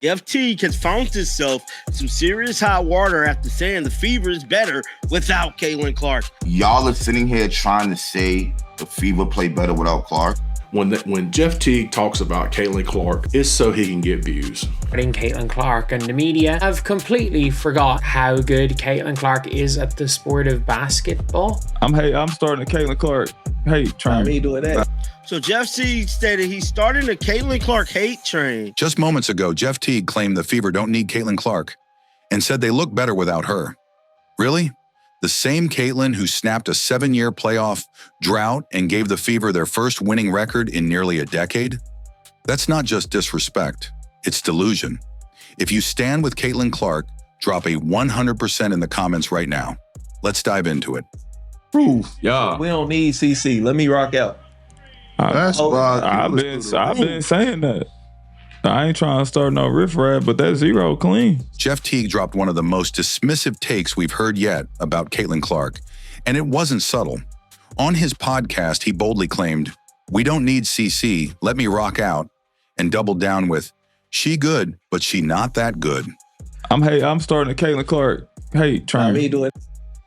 Jeff Teague has found himself some serious hot water after saying the Fever is better without Caitlin Clark. Y'all are sitting here trying to say the Fever play better without Clark. When Jeff Teague talks about Caitlin Clark, it's so he can get views. Caitlin Clark and the media have completely forgot how good Caitlin Clark is at the sport of basketball. I'm starting a Caitlin Clark hate train. Me doing that. So Jeff Teague stated he's starting a Caitlin Clark hate train. Just moments ago, Jeff Teague claimed the Fever don't need Caitlin Clark and said they look better without her. Really? The same Caitlin who snapped a 7-year playoff drought and gave the Fever their first winning record in nearly a decade? That's not just disrespect, it's delusion. If you stand with Caitlin Clark, drop a 100% in the comments right now. Let's dive into it. Proof. Yeah. We don't need CC. Let me rock out. I've been saying that. I ain't trying to start no riffraff, but that zero clean. Jeff Teague dropped one of the most dismissive takes we've heard yet about Caitlin Clark, and it wasn't subtle. On his podcast, he boldly claimed, "We don't need CC, let me rock out," and doubled down with, "She good, but she not that good." I'm starting a Caitlin Clark hate train. Me doing.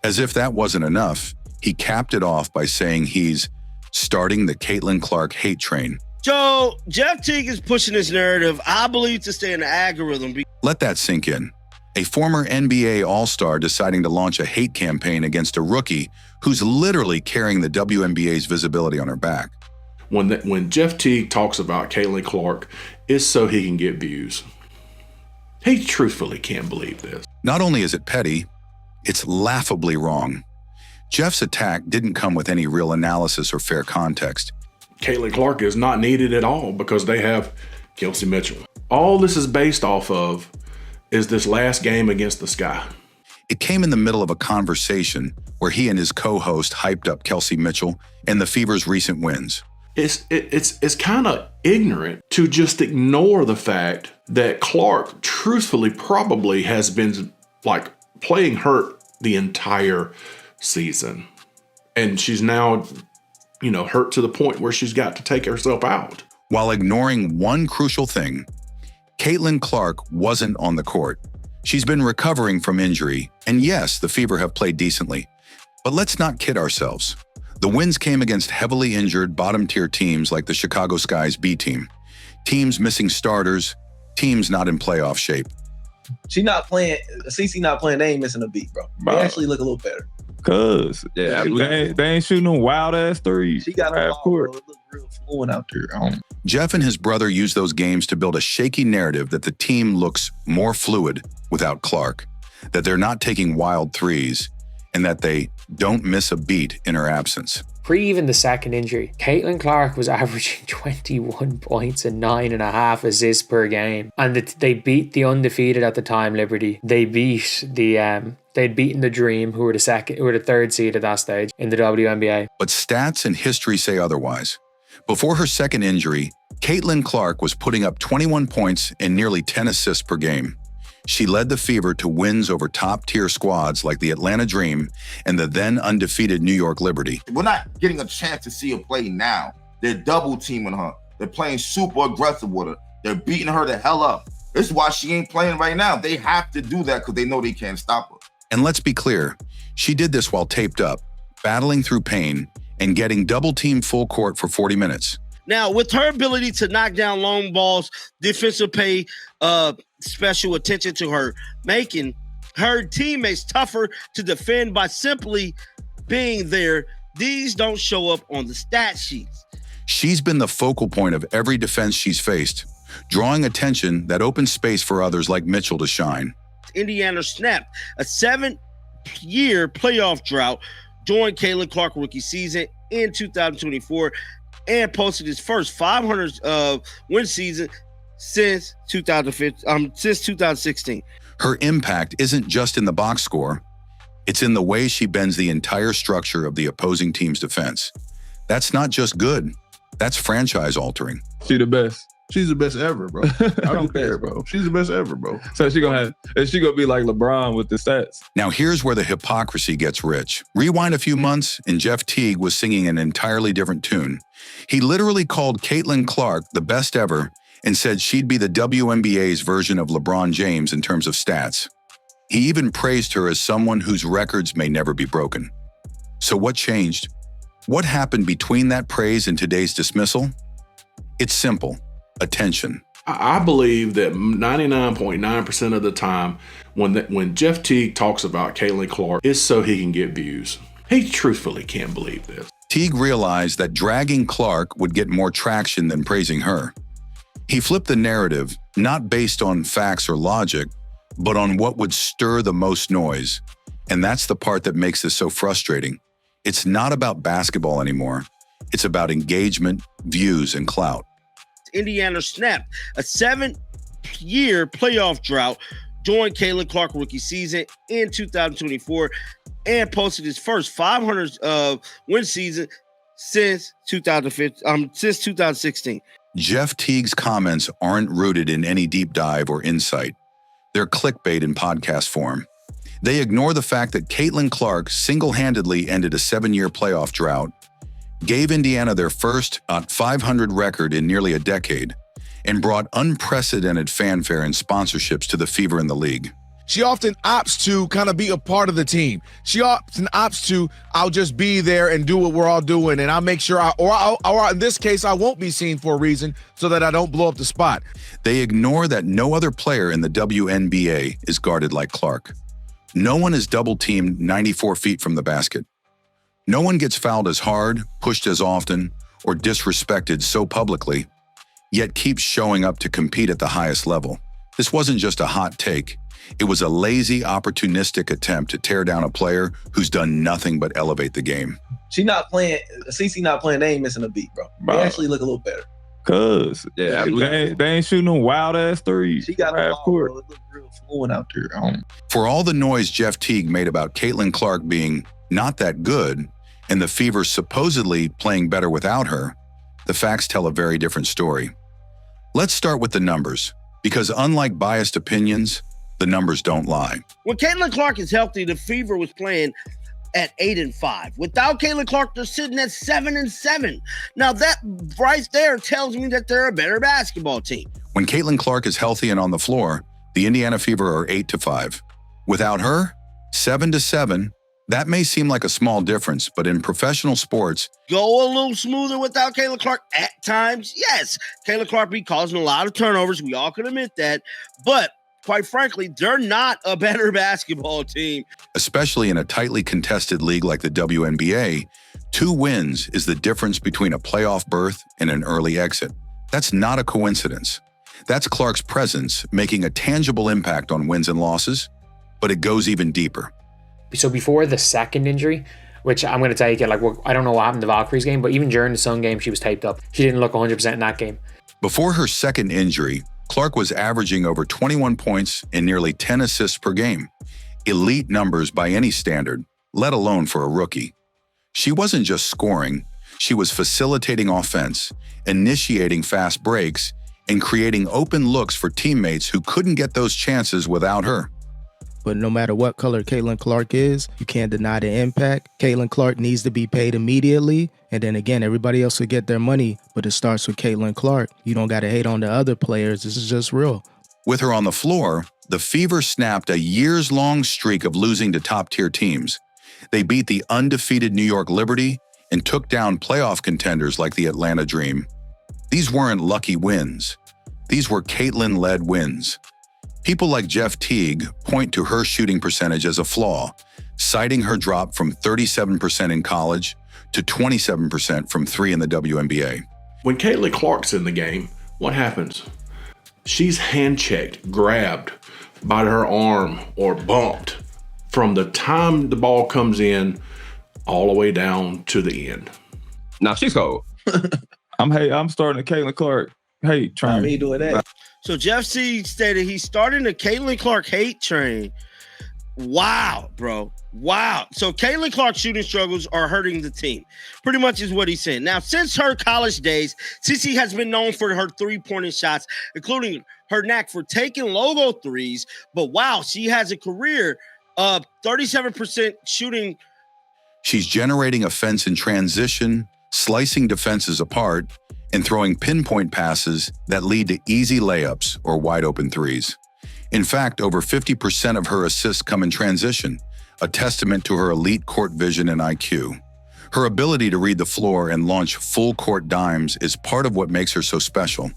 As if that wasn't enough, he capped it off by saying he's starting the Caitlin Clark hate train. So Jeff Teague is pushing this narrative, I believe, to stay in the algorithm. Let that sink in. A former NBA All-Star deciding to launch a hate campaign against a rookie who's literally carrying the WNBA's visibility on her back. When Jeff Teague talks about Caitlin Clark, it's so he can get views. He truthfully can't believe this. Not only is it petty, it's laughably wrong. Jeff's attack didn't come with any real analysis or fair context. Caitlin Clark is not needed at all because they have Kelsey Mitchell. All this is based off of is this last game against the Sky. It came in the middle of a conversation where he and his co-host hyped up Kelsey Mitchell and the Fever's recent wins. It's kind of ignorant to just ignore the fact that Clark truthfully probably has been like playing hurt the entire season. And she's now, hurt to the point where she's got to take herself out. While ignoring one crucial thing, Caitlin Clark wasn't on the court. She's been recovering from injury, and yes, the Fever have played decently. But let's not kid ourselves. The wins came against heavily injured bottom-tier teams like the Chicago Sky's B team. Teams missing starters, teams not in playoff shape. CC not playing, they ain't missing a beat, bro. They actually look a little better. Cause they ain't shooting them wild-ass threes. She got the ball, bro. It look real fluent out there. Jeff and his brother used those games to build a shaky narrative that the team looks more fluid without Clark, that they're not taking wild threes, and that they don't miss a beat in her absence. Pre even the second injury, Caitlin Clark was averaging 21 points and 9.5 assists per game. And they beat the undefeated at the time, Liberty. They beat they'd beaten the Dream, who were the third seed at that stage in the WNBA. But stats and history say otherwise. Before her second injury, Caitlin Clark was putting up 21 points and nearly 10 assists per game. She led the Fever to wins over top-tier squads like the Atlanta Dream and the then undefeated New York Liberty. We're not getting a chance to see her play now. They're double-teaming her. They're playing super aggressive with her. They're beating her the hell up. This is why she ain't playing right now. They have to do that because they know they can't stop her. And let's be clear, she did this while taped up, battling through pain, and getting double-teamed full court for 40 minutes. Now, with her ability to knock down long balls, defensive pay special attention to her, making her teammates tougher to defend by simply being there, these don't show up on the stat sheets. She's been the focal point of every defense she's faced, drawing attention that opens space for others like Mitchell to shine. Indiana snapped a 7-year playoff drought during Caitlin Clark rookie season in 2024 and posted his first 500 win season since 2016. Her impact isn't just in the box score, it's in the way she bends the entire structure of the opposing team's defense. That's not just good, that's franchise altering. She the best. She's the best ever, bro. I don't care, bro. She's the best ever, bro. So she gonna be like LeBron with the stats. Now here's where the hypocrisy gets rich. Rewind a few months and Jeff Teague was singing an entirely different tune. He literally called Caitlin Clark the best ever and said she'd be the WNBA's version of LeBron James in terms of stats. He even praised her as someone whose records may never be broken. So what changed? What happened between that praise and today's dismissal? It's simple: attention. I believe that 99.9% of the time when Jeff Teague talks about Caitlin Clark, it's so he can get views. He truthfully can't believe this. Teague realized that dragging Clark would get more traction than praising her. He flipped the narrative, not based on facts or logic, but on what would stir the most noise. And that's the part that makes this so frustrating. It's not about basketball anymore. It's about engagement, views, and clout. Indiana snapped a 7-year playoff drought during Caitlin Clark rookie season in 2024 and posted his first 500 win season since 2016. Jeff Teague's comments aren't rooted in any deep dive or insight. They're clickbait in podcast form. They ignore the fact that Caitlin Clark single-handedly ended a 7-year playoff drought, gave Indiana their first 500 record in nearly a decade, and brought unprecedented fanfare and sponsorships to the Fever in the league. She often opts to kind of be a part of the team. She often opts to, I'll just be there and do what we're all doing, and I'll make sure or in this case, I won't be seen for a reason so that I don't blow up the spot. They ignore that no other player in the WNBA is guarded like Clark. No one is double-teamed 94 feet from the basket. No one gets fouled as hard, pushed as often, or disrespected so publicly, yet keeps showing up to compete at the highest level. This wasn't just a hot take. It was a lazy, opportunistic attempt to tear down a player who's done nothing but elevate the game. CC not playing, they ain't missing a beat, bro. They actually look a little better. Cause they ain't shooting them wild ass threes. She got the ball, bro. It look real fluent out there. For all the noise Jeff Teague made about Caitlin Clark being not that good and the Fever supposedly playing better without her, the facts tell a very different story. Let's start with the numbers, because unlike biased opinions, the numbers don't lie. When Caitlin Clark is healthy, the Fever was playing at 8-5. Without Caitlin Clark, they're sitting at 7-7. Now that right there tells me that they're a better basketball team. When Caitlin Clark is healthy and on the floor, the Indiana Fever are 8-5. Without her, 7-7. That may seem like a small difference, but in professional sports, go a little smoother without Caitlin Clark at times. Yes, Caitlin Clark be causing a lot of turnovers. We all can admit that. But quite frankly, they're not a better basketball team. Especially in a tightly contested league like the WNBA, 2 wins is the difference between a playoff berth and an early exit. That's not a coincidence. That's Clark's presence making a tangible impact on wins and losses, but it goes even deeper. So before the second injury, which I'm going to take it, like, I don't know what happened to Valkyrie's game, but even during the Sun game, she was taped up. She didn't look 100% in that game. Before her second injury, Clark was averaging over 21 points and nearly 10 assists per game. Elite numbers by any standard, let alone for a rookie. She wasn't just scoring, she was facilitating offense, initiating fast breaks, and creating open looks for teammates who couldn't get those chances without her. But no matter what color Caitlin Clark is, you can't deny the impact. Caitlin Clark needs to be paid immediately. And then again, everybody else will get their money, but it starts with Caitlin Clark. You don't got to hate on the other players. This is just real. With her on the floor, the Fever snapped a years-long streak of losing to top-tier teams. They beat the undefeated New York Liberty and took down playoff contenders like the Atlanta Dream. These weren't lucky wins. These were Caitlin-led wins. People like Jeff Teague point to her shooting percentage as a flaw, citing her drop from 37% in college to 27% from 3 in the WNBA. When Caitlin Clark's in the game, what happens? She's hand-checked, grabbed by her arm, or bumped from the time the ball comes in all the way down to the end. Now she's cold. I'm starting a Caitlin Clark hate train. Me doing that. So Jeff C stated he's starting the Caitlin Clark hate train. Wow, bro. Wow. So Caitlin Clark's shooting struggles are hurting the team. Pretty much is what he's saying. Now, since her college days, CC has been known for her three-pointing shots, including her knack for taking logo threes. But wow, she has a career of 37% shooting. She's generating offense in transition, slicing defenses apart, and throwing pinpoint passes that lead to easy layups or wide open threes. In fact, over 50% of her assists come in transition, a testament to her elite court vision and IQ. Her ability to read the floor and launch full court dimes is part of what makes her so special.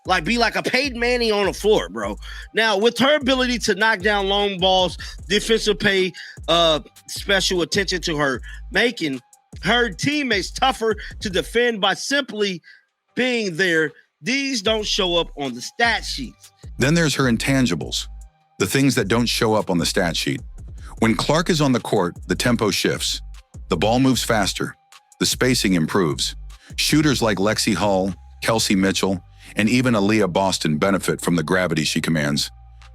Like, be like a Peyton Manning on the floor, bro. Now, with her ability to knock down long balls, defensive pay special attention to her, making her teammates tougher to defend by simply being there. These don't show up on the stat sheets. Then there's her intangibles, the things that don't show up on the stat sheet. When Clark is on the court, the tempo shifts. The ball moves faster. The spacing improves. Shooters like Lexi Hull, Kelsey Mitchell, and even Aaliyah Boston benefit from the gravity she commands.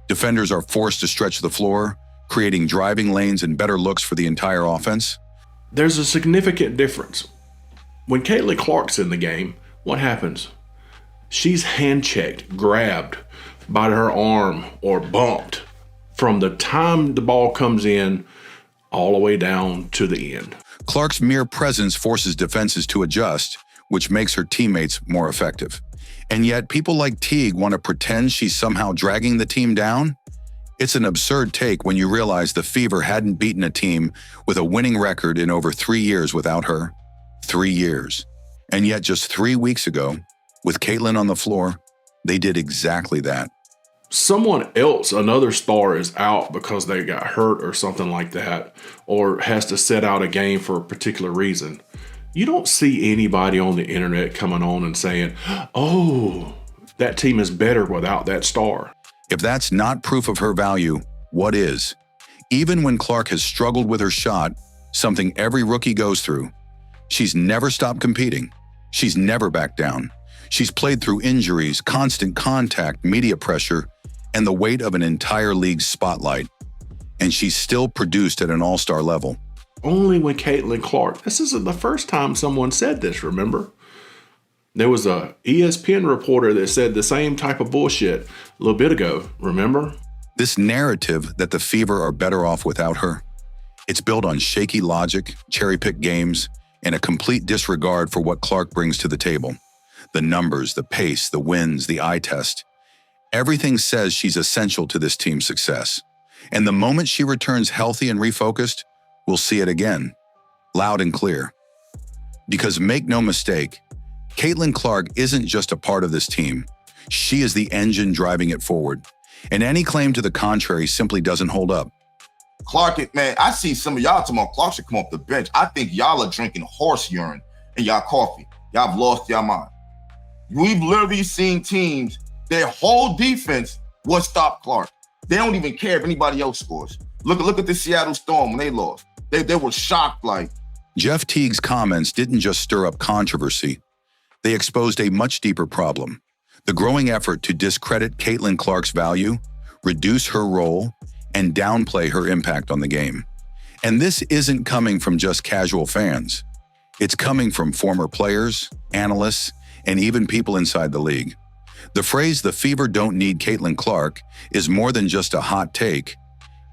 Defenders are forced to stretch the floor, creating driving lanes and better looks for the entire offense. There's a significant difference. When Caitlin Clark's in the game, what happens? She's hand-checked, grabbed by her arm, or bumped from the time the ball comes in all the way down to the end. Clark's mere presence forces defenses to adjust, which makes her teammates more effective. And yet, people like Teague want to pretend she's somehow dragging the team down. It's an absurd take when you realize the Fever hadn't beaten a team with a winning record in over 3 years without her. 3 years. And yet, just 3 weeks ago, with Caitlin on the floor, they did exactly that. Someone else, another star, is out because they got hurt or something like that, or has to sit out a game for a particular reason. You don't see anybody on the internet coming on and saying, oh, that team is better without that star. If that's not proof of her value, what is? Even when Clark has struggled with her shot, something every rookie goes through, she's never stopped competing. She's never backed down. She's played through injuries, constant contact, media pressure, and the weight of an entire league's spotlight. And she's still produced at an all-star level. Only when Caitlin Clark. This isn't the first time someone said this, remember? There was a ESPN reporter that said the same type of bullshit a little bit ago, remember? This narrative that the Fever are better off without her, it's built on shaky logic, cherry-picked games, and a complete disregard for what Clark brings to the table. The numbers, the pace, the wins, the eye test. Everything says she's essential to this team's success. And the moment she returns healthy and refocused, we'll see it again, loud and clear. Because make no mistake, Caitlin Clark isn't just a part of this team. She is the engine driving it forward. And any claim to the contrary simply doesn't hold up. Clark, man, I see some of y'all talking about Clark should come off the bench. I think y'all are drinking horse urine in y'all coffee. Y'all have lost your mind. We've literally seen teams, their whole defense will stop Clark. They don't even care if anybody else scores. Look at the Seattle Storm when they lost. They were shocked like. Jeff Teague's comments didn't just stir up controversy. They exposed a much deeper problem. The growing effort to discredit Caitlin Clark's value, reduce her role, and downplay her impact on the game. And this isn't coming from just casual fans. It's coming from former players, analysts, and even people inside the league. The phrase, "the Fever don't need Caitlin Clark," is more than just a hot take.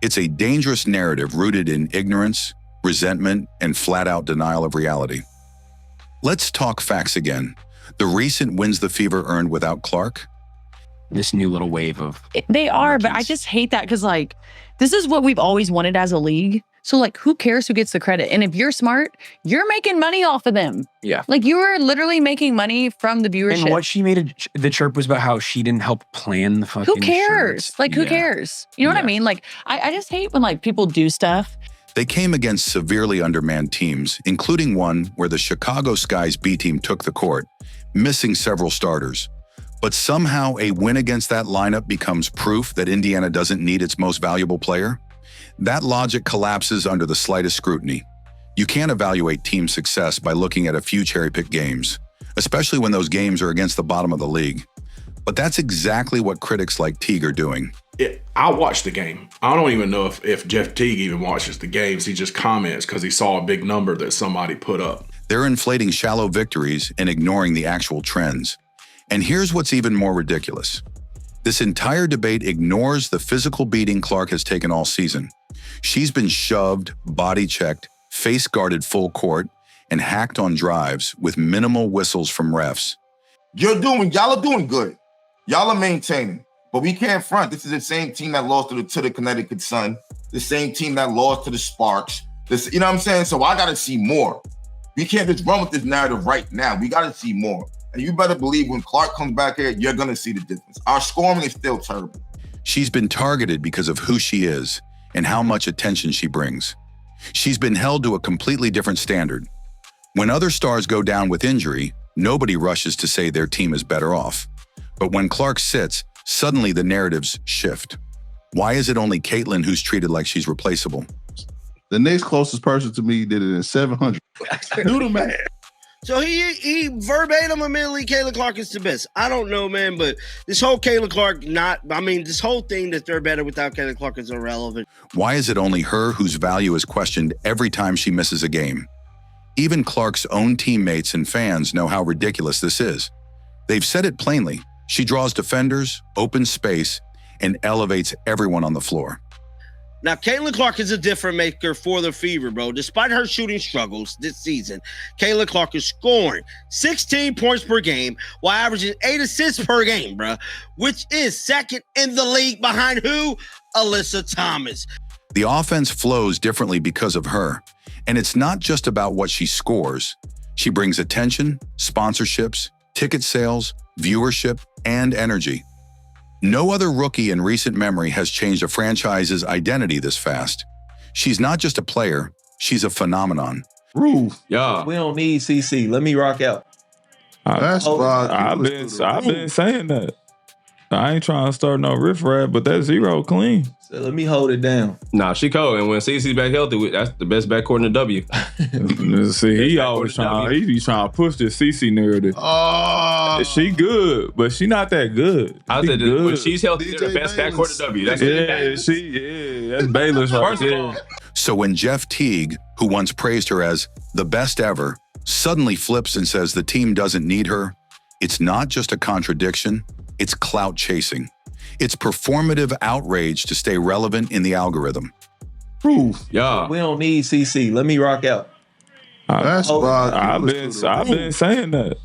It's a dangerous narrative rooted in ignorance, resentment, and flat-out denial of reality. Let's talk facts again. The recent wins the Fever earned without Clark? This new little wave of... They are, but I just hate that because, like, this is what we've always wanted as a league. So, like, who cares who gets the credit? And if you're smart, you're making money off of them. Yeah. Like, you are literally making money from the viewership. And what she made, the chirp was about how she didn't help plan the fucking Who cares? shirts. Like, who cares? You know what I mean? Like, I just hate when, like, people do stuff. They came against severely undermanned teams, including one where the Chicago Sky's B team took the court, missing several starters. But somehow a win against that lineup becomes proof that Indiana doesn't need its most valuable player. That logic collapses under the slightest scrutiny. You can't evaluate team success by looking at a few cherry-picked games, especially when those games are against the bottom of the league. But that's exactly what critics like Teague are doing. I watched the game. I don't even know if Jeff Teague even watches the games. He just comments because he saw a big number that somebody put up. They're inflating shallow victories and ignoring the actual trends. And here's what's even more ridiculous. This entire debate ignores the physical beating Clark has taken all season. She's been shoved, body-checked, face-guarded full court, and hacked on drives with minimal whistles from refs. Y'all are doing good. Y'all are maintaining. But we can't front. This is the same team that lost to the Connecticut Sun, the same team that lost to the Sparks. You know what I'm saying? So I got to see more. We can't just run with this narrative right now. We got to see more. And you better believe when Clark comes back here, you're going to see the difference. Our scoring is still terrible. She's been targeted because of who she is and how much attention she brings. She's been held to a completely different standard. When other stars go down with injury, nobody rushes to say their team is better off. But when Clark sits, suddenly the narratives shift. Why is it only Caitlin who's treated like she's replaceable? The next closest person to me did it in 700. Do the math. So he verbatim admittedly Caitlin Clark is the best. I don't know, man, but this whole Caitlin Clark this whole thing that they're better without Caitlin Clark is irrelevant. Why is it only her whose value is questioned every time she misses a game? Even Clark's own teammates and fans know how ridiculous this is. They've said it plainly. She draws defenders, opens space, and elevates everyone on the floor. Now, Caitlin Clark is a difference maker for the Fever, bro. Despite her shooting struggles this season, Caitlin Clark is scoring 16 points per game while averaging 8 assists per game, bro, which is second in the league behind who? Alyssa Thomas. The offense flows differently because of her, and it's not just about what she scores. She brings attention, sponsorships, ticket sales, viewership, and energy. No other rookie in recent memory has changed a franchise's identity this fast. She's not just a player, she's a phenomenon. Roof. Yeah. We don't need CC. Let me rock out. I've been saying that. I ain't trying to start no riffraff, but that zero clean. So let me hold it down. Nah, she cold. And when CC's back healthy, that's the best backcourt in the W. See, he always trying to push this CC narrative. Oh. She good, but she not that good. I said good. When she's healthy, they're the best backcourt in the W. That's Baylor's right there. So when Jeff Teague, who once praised her as the best ever, suddenly flips and says the team doesn't need her, it's not just a contradiction, it's clout chasing. It's performative outrage to stay relevant in the algorithm. Proof. Yeah. We don't need CC. Let me rock out. I've been saying that.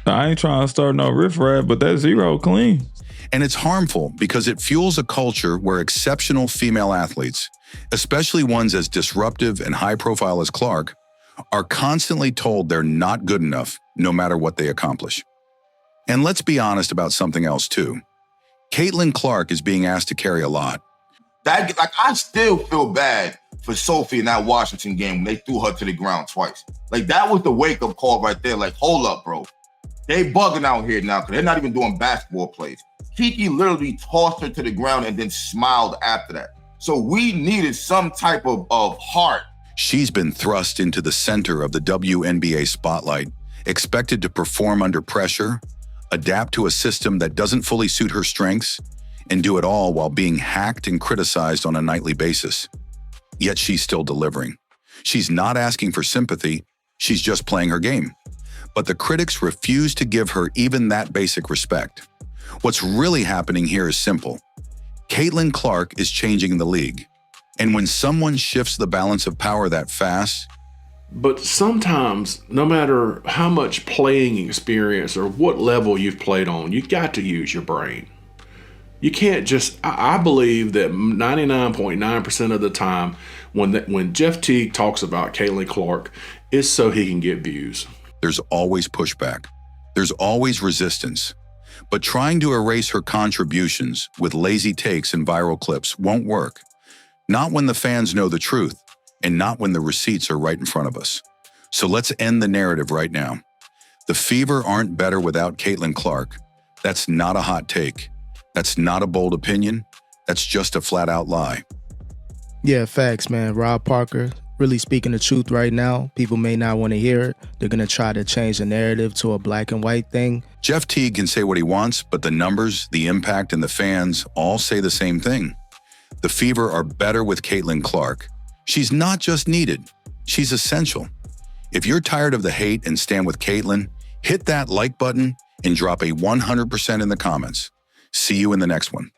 I ain't trying to start no riffraff, but that zero clean. And it's harmful because it fuels a culture where exceptional female athletes, especially ones as disruptive and high profile as Clark, are constantly told they're not good enough no matter what they accomplish. And let's be honest about something else too. Caitlin Clark is being asked to carry a lot. I still feel bad for Sophie in that Washington game when they threw her to the ground twice. That was the wake-up call right there. Hold up, bro. They bugging out here now because they're not even doing basketball plays. Kiki literally tossed her to the ground and then smiled after that. So we needed some type of heart. She's been thrust into the center of the WNBA spotlight, expected to perform under pressure, adapt to a system that doesn't fully suit her strengths, and do it all while being hacked and criticized on a nightly basis. Yet she's still delivering. She's not asking for sympathy, she's just playing her game. But the critics refuse to give her even that basic respect. What's really happening here is simple. Caitlin Clark is changing the league. And when someone shifts the balance of power that fast, but sometimes, no matter how much playing experience or what level you've played on, you got to use your brain. You can't just, I believe that 99.9% of the time when Jeff Teague talks about Caitlin Clark, it's so he can get views. There's always pushback. There's always resistance. But trying to erase her contributions with lazy takes and viral clips won't work. Not when the fans know the truth, and not when the receipts are right in front of us. So let's end the narrative right now. The Fever aren't better without Caitlin Clark. That's not a hot take. That's not a bold opinion. That's just a flat-out lie. Yeah, facts, man. Rob Parker, really speaking the truth right now. People may not want to hear it. They're going to try to change the narrative to a black and white thing. Jeff Teague can say what he wants, but the numbers, the impact, and the fans all say the same thing. The Fever are better with Caitlin Clark. She's not just needed, she's essential. If you're tired of the hate and stand with Caitlin, hit that like button and drop a 100% in the comments. See you in the next one.